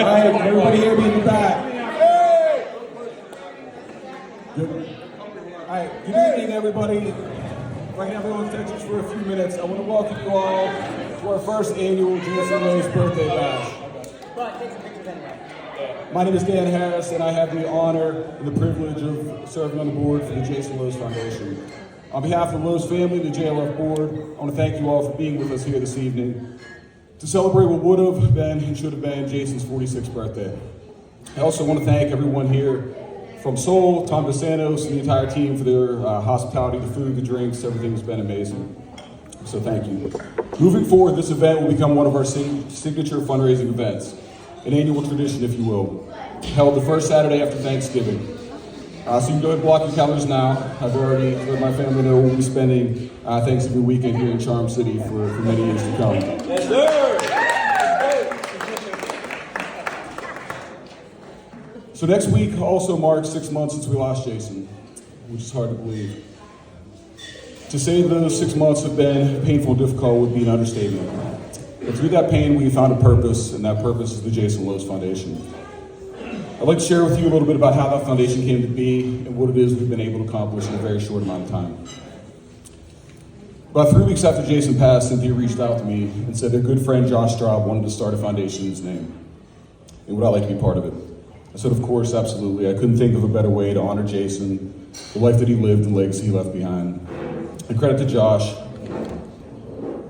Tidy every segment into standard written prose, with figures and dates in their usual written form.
right, everybody hear me in the back. Good. All right, good evening, everybody. If I can have everyone's attention for a few minutes, I want to welcome you all to our first annual Jason Lowe's Birthday Bash. But take some pictures anyway. My name is Dan Harris, and I have the honor and the privilege of serving on the board for the Jason Lowe's Foundation. On behalf of the Lowe's family and the JLF board, I want to thank you all for being with us here this evening to celebrate what would have been and should have been Jason's 46th birthday. I also want to thank everyone here from Seoul, Tom DeSantos, and the entire team for their hospitality, the food, the drinks. Everything's been amazing. So thank you. Moving forward, this event will become one of our signature fundraising events, an annual tradition, if you will, held the first Saturday after Thanksgiving. So you can go ahead and block your calendars now. I've already let my family know we'll be spending Thanksgiving weekend here in Charm City for many years to come. Yes, sir. So next week also marks 6 months since we lost Jason, which is hard to believe. To say those 6 months have been painful and difficult would be an understatement. But through that pain, we found a purpose, and that purpose is the Jason Lowe's Foundation. I'd like to share with you a little bit about how that foundation came to be and what it is we've been able to accomplish in a very short amount of time. About 3 weeks after Jason passed, Cynthia reached out to me and said their good friend Josh Straub wanted to start a foundation in his name, and would I like to be part of it? I said, of course, absolutely. I couldn't think of a better way to honor Jason, the life that he lived, and the legacy he left behind. And credit to Josh.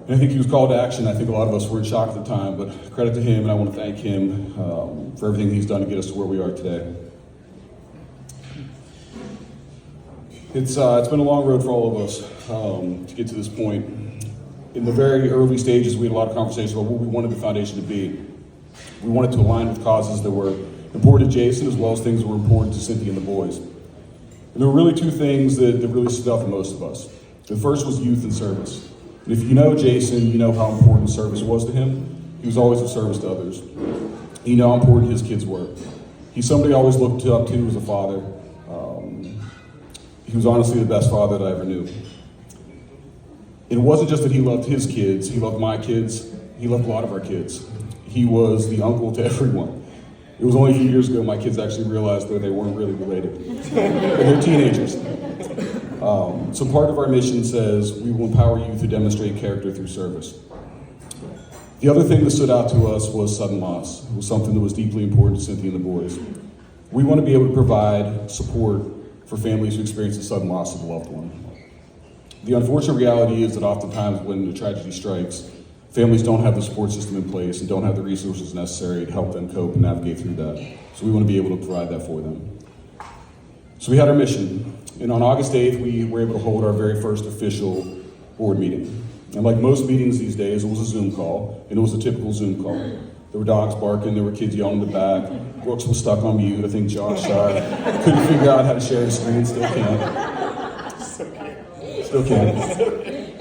And I think he was called to action. I think a lot of us were in shock at the time, but credit to him, and I want to thank him for everything he's done to get us to where we are today. It's been a long road for all of us to get to this point. In the very early stages, we had a lot of conversations about what we wanted the foundation to be. We wanted to align with causes that were important to Jason, as well as things that were important to Cynthia and the boys. And there were really two things that really stood out for most of us. The first was youth and service. And if you know Jason, you know how important service was to him. He was always of service to others. You know how important his kids were. He's somebody I always looked up to as a father. He was honestly the best father that I ever knew. It wasn't just that he loved his kids, he loved my kids, he loved a lot of our kids. He was the uncle to everyone. It was only a few years ago my kids actually realized that they weren't really related. They're teenagers. So part of our mission says we will empower youth to demonstrate character through service. The other thing that stood out to us was sudden loss. It was something that was deeply important to Cynthia and the boys. We want to be able to provide support for families who experience the sudden loss of a loved one. The unfortunate reality is that oftentimes when the tragedy strikes, families don't have the support system in place and don't have the resources necessary to help them cope and navigate through that. So we want to be able to provide that for them. So we had our mission, and on August 8th, we were able to hold our very first official board meeting. And like most meetings these days, it was a Zoom call, and it was a typical Zoom call. There were dogs barking, there were kids yelling in the back, Brooks was stuck on mute, I think Josh couldn't figure out how to share the screen, still can't.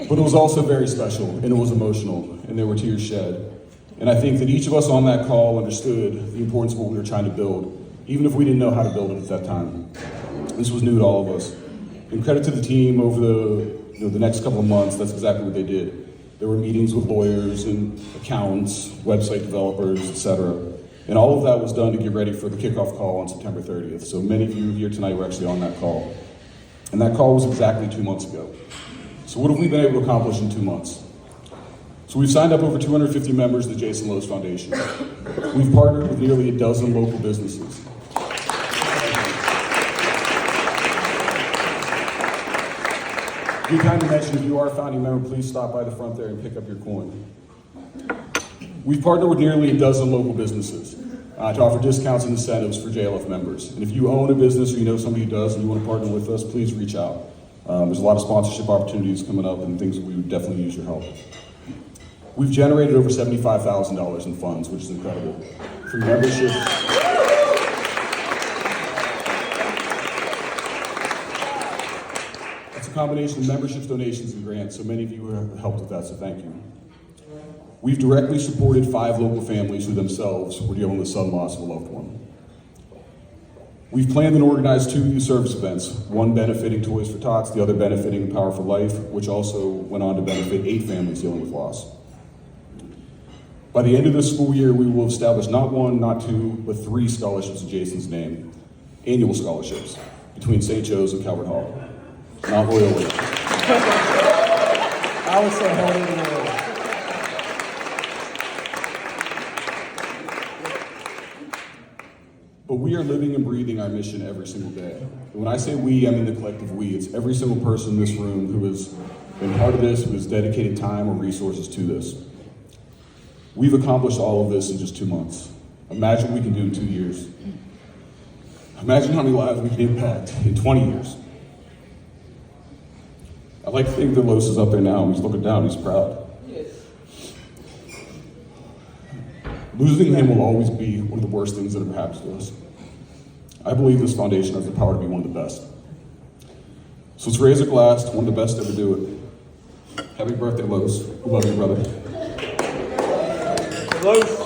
But it was also very special, and it was emotional, and there were tears shed. And I think that each of us on that call understood the importance of what we were trying to build, even if we didn't know how to build it at that time. This was new to all of us. And credit to the team over the next couple of months, that's exactly what they did. There were meetings with lawyers and accountants, website developers, etc. And all of that was done to get ready for the kickoff call on September 30th. So many of you here tonight were actually on that call. And that call was exactly 2 months ago. So what have we been able to accomplish in 2 months? So we've signed up over 250 members of the Jason Lowe's Foundation. We've partnered with nearly a dozen local businesses. Be kind to mention, if you are a founding member, please stop by the front there and pick up your coin. We've partnered with nearly a dozen local businesses to offer discounts and incentives for JLF members. And if you own a business or you know somebody who does and you want to partner with us, please reach out. There's a lot of sponsorship opportunities coming up and things that we would definitely use your help. We've generated over $75,000 in funds, which is incredible. Through membership. It's a combination of memberships, donations, and grants, so many of you have helped with that, so thank you. We've directly supported 5 local families who themselves were dealing with sudden loss of a loved one. We've planned and organized 2 youth service events, one benefiting Toys for Tots, the other benefiting Power for Life, which also went on to benefit 8 families dealing with loss. By the end of this school year, we will establish not one, not two, but 3 scholarships in Jason's name. Annual scholarships between St. Joe's and Calvert Hall. Not Loyola. I would say Holy Lord. But we are living and breathing our mission every single day. And when I say we, I mean the collective we. It's every single person in this room who has been part of this, who has dedicated time or resources to this. We've accomplished all of this in just 2 months. Imagine what we can do in 2 years. Imagine how many lives we can impact in 20 years. I like to think that Los is up there now. He's looking down. He's proud. Losing him will always be one of the worst things that ever happens to us. I believe this foundation has the power to be one of the best. So let's raise a glass to one of the best to ever do it. Happy birthday, Los. We love you, brother. Los.